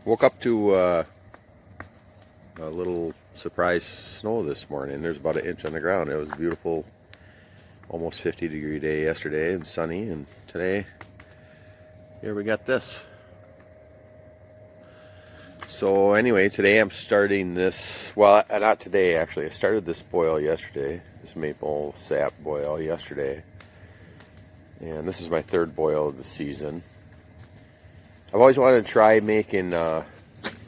Woke up to a little surprise snow this morning. There's about an inch on the ground. It was a beautiful, almost 50-degree day yesterday and sunny, and today, here we got this. So anyway, today I'm starting this, well, not today actually. I started this boil yesterday, this maple sap boil yesterday. And this is my third boil of the season. I've always wanted to try making a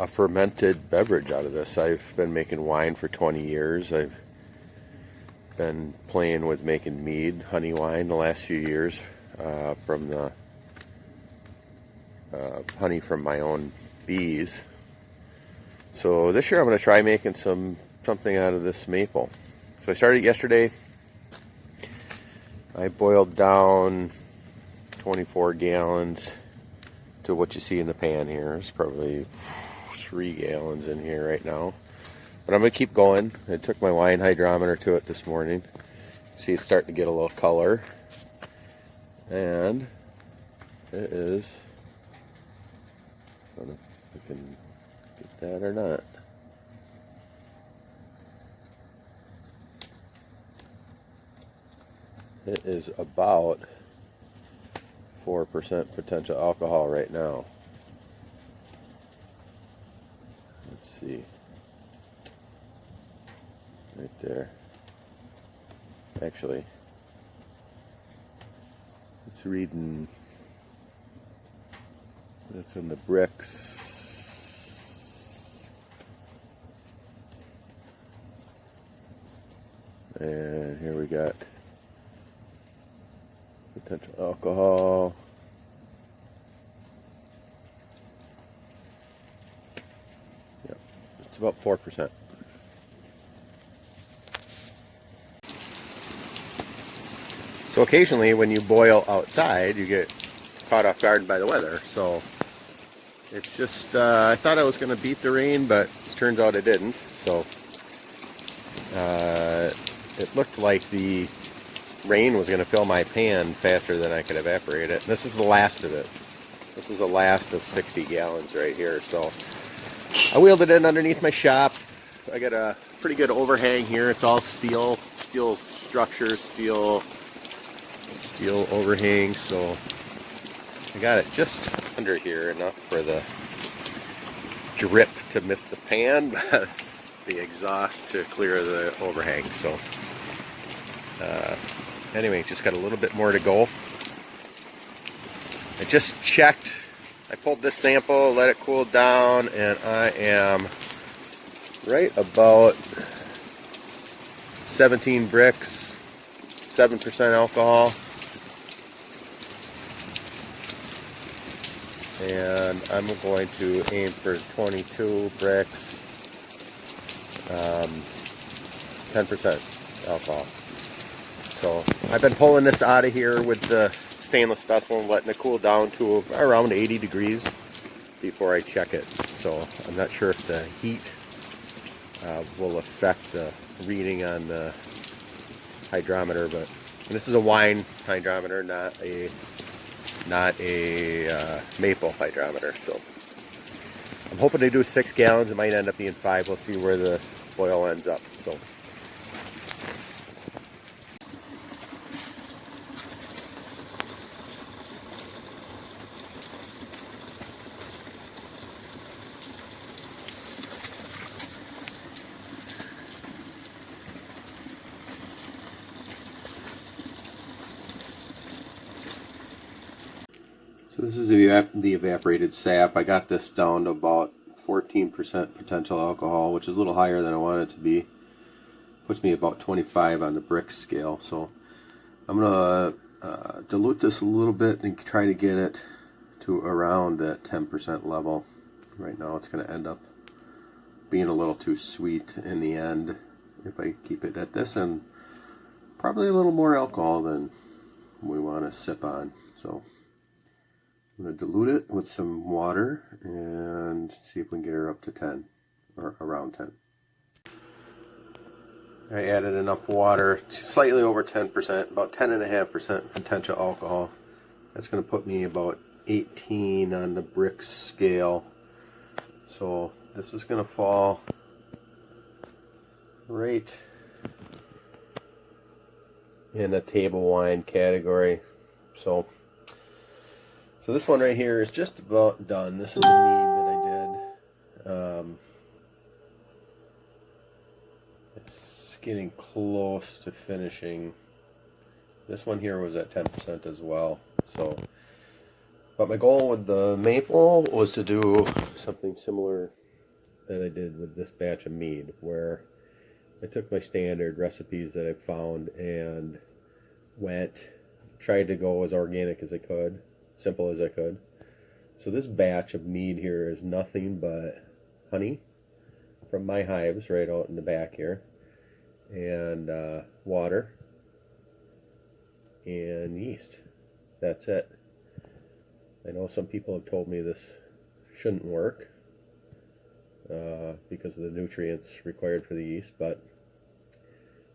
fermented beverage out of this. I've been making wine for 20 years. I've been playing with making mead, honey wine, the last few years from the honey from my own bees. So this year I'm going to try making something out of this maple. So I started yesterday. I boiled down 24 gallons to what you see in the pan here. It's probably 3 gallons in here right now. But I'm going to keep going. I took my wine hydrometer to it this morning. See, it's starting to get a little color. And it is, I don't know if I can get that or not. It is about 4% potential alcohol right now. Let's see. Right there. Actually, it's reading, that's in the bricks. And here we got potential alcohol. Yep, it's about 4%. So occasionally when you boil outside, you get caught off guard by the weather. So it's just, I thought I was going to beat the rain, but it turns out it didn't. So it looked like the rain was going to fill my pan faster than I could evaporate it. And this is the last of it. This is the last of 60 gallons right here. So I wheeled it in underneath my shop. I got a pretty good overhang here. It's all steel structure, steel overhang. So I got it just under here, enough for the drip to miss the pan, but the exhaust to clear the overhang. So anyway, just got a little bit more to go. I just checked. I pulled this sample, let it cool down, and I am right about 17 bricks, 7% alcohol. And I'm going to aim for 22 bricks, 10% alcohol. So I've been pulling this out of here with the stainless vessel and letting it cool down to around 80 degrees before I check it. So I'm not sure if the heat will affect the reading on the hydrometer, but this is a wine hydrometer, not a maple hydrometer. So I'm hoping to do 6 gallons. It might end up being 5. We'll see where the boil ends up. So this is the evaporated sap. I got this down to about 14% potential alcohol, which is a little higher than I want it to be. Puts me about 25 on the brick scale. So I'm going to dilute this a little bit and try to get it to around that 10% level. Right now it's going to end up being a little too sweet in the end if I keep it at this, and probably a little more alcohol than we want to sip on. So I'm going to dilute it with some water and see if we can get her up to 10 or around 10. I added enough water, slightly over 10%, about 10.5% potential alcohol. That's going to put me about 18 on the brick scale. So this is going to fall right in the table wine category. So this one right here is just about done. This is the mead that I did. It's getting close to finishing. This one here was at 10% as well. So, but my goal with the maple was to do something similar that I did with this batch of mead, where I took my standard recipes that I found and tried to go as organic as I could, simple as I could. So this batch of mead here is nothing but honey from my hives right out in the back here, and water and yeast. That's it. I know some people have told me this shouldn't work because of the nutrients required for the yeast, but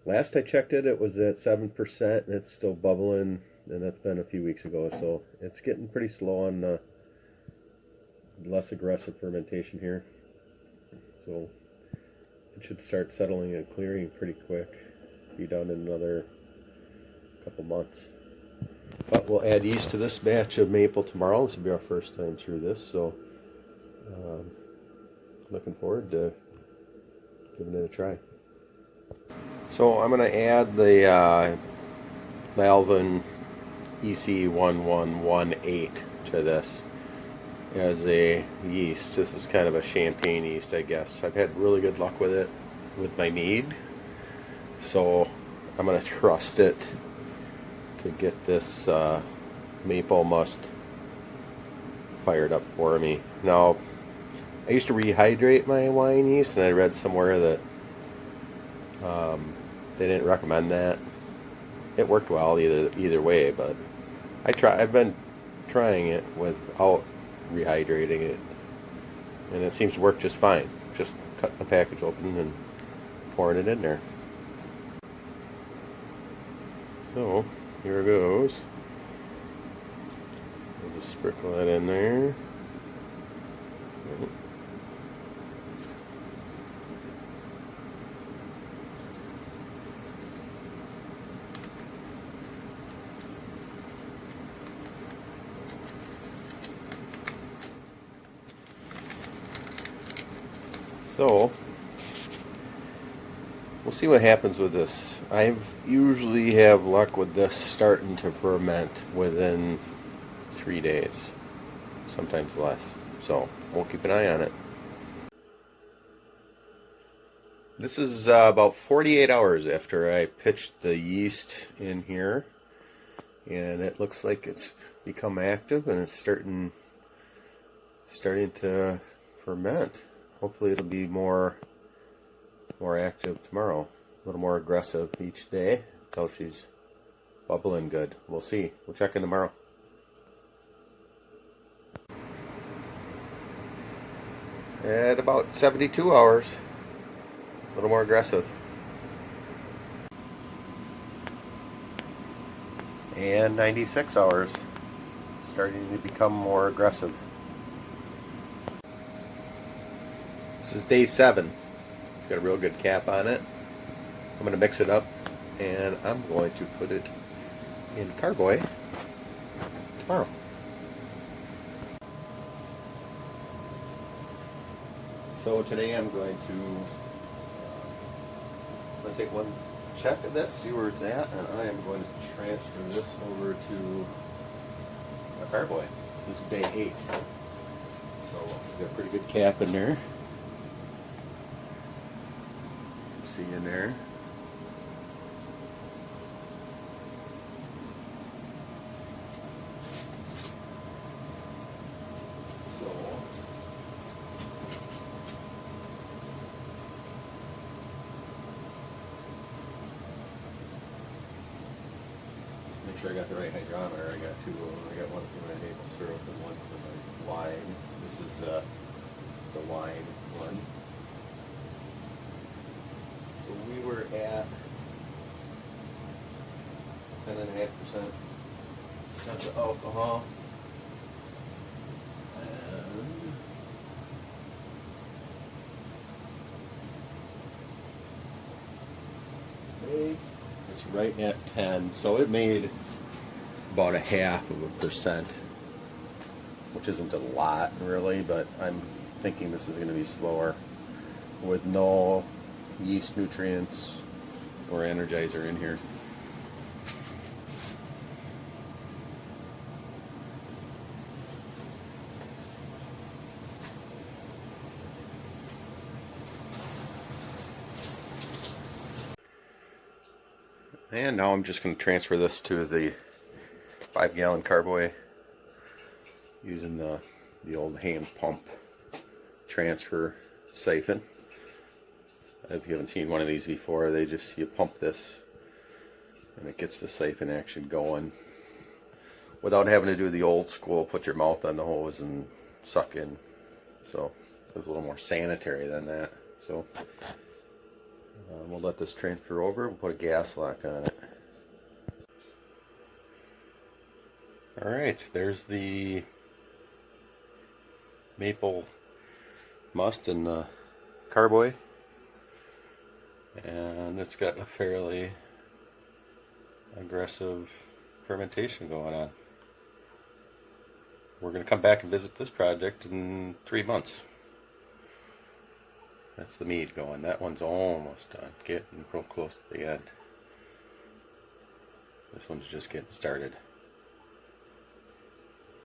last I checked it was at 7% and it's still bubbling, and that's been a few weeks ago, so it's getting pretty slow on the less aggressive fermentation here. So it should start settling and clearing pretty quick. Be done in another couple months. But we'll add yeast to this batch of maple tomorrow. This will be our first time through this, so looking forward to giving it a try. So I'm going to add the Malvin EC1118 to this as a yeast. This is kind of a champagne yeast, I guess. I've had really good luck with it with my mead, so I'm going to trust it to get this maple must fired up for me. Now, I used to rehydrate my wine yeast, and I read somewhere that they didn't recommend that. It worked well either way, but I've been trying it without rehydrating it, and it seems to work just fine. Just cut the package open and pouring it in there. So here goes. We'll just sprinkle that in there. So we'll see what happens with this. I usually have luck with this starting to ferment within 3 days, sometimes less. So we'll keep an eye on it. This is about 48 hours after I pitched the yeast in here, and it looks like it's become active and it's starting to ferment. Hopefully it'll be more active tomorrow, a little more aggressive each day until she's bubbling good. We'll see. We'll check in tomorrow. At about 72 hours, a little more aggressive. And 96 hours, starting to become more aggressive. This is day 7. It's got a real good cap on it. I'm going to mix it up, and I'm going to put it in Carboy tomorrow. So today I'm going to take one check at that, see where it's at, and I am going to transfer this over to a Carboy. This is day 8. So we've got a pretty good cap in there. See in there. So make sure I got the right hydrometer. I got two of them. I got one for my maple syrup and one for my wine. This is the wine one. So we were at 10.5% of alcohol, and right at 10. So it made about a half of a percent, which isn't a lot really, but I'm thinking this is going to be slower with no yeast nutrients or energizer in here. And now I'm just going to transfer this to the 5-gallon carboy using the old hand pump transfer siphon. If you haven't seen one of these before, you pump this and it gets the siphon action going without having to do the old school, put your mouth on the hose and suck in. So it's a little more sanitary than that. So we'll let this transfer over. We'll put a gas lock on it. Alright, there's the maple must in the carboy, and it's got a fairly aggressive fermentation going on. We're going to come back and visit this project in 3 months. That's the mead going. That one's almost done, getting real close to the end. This one's just getting started.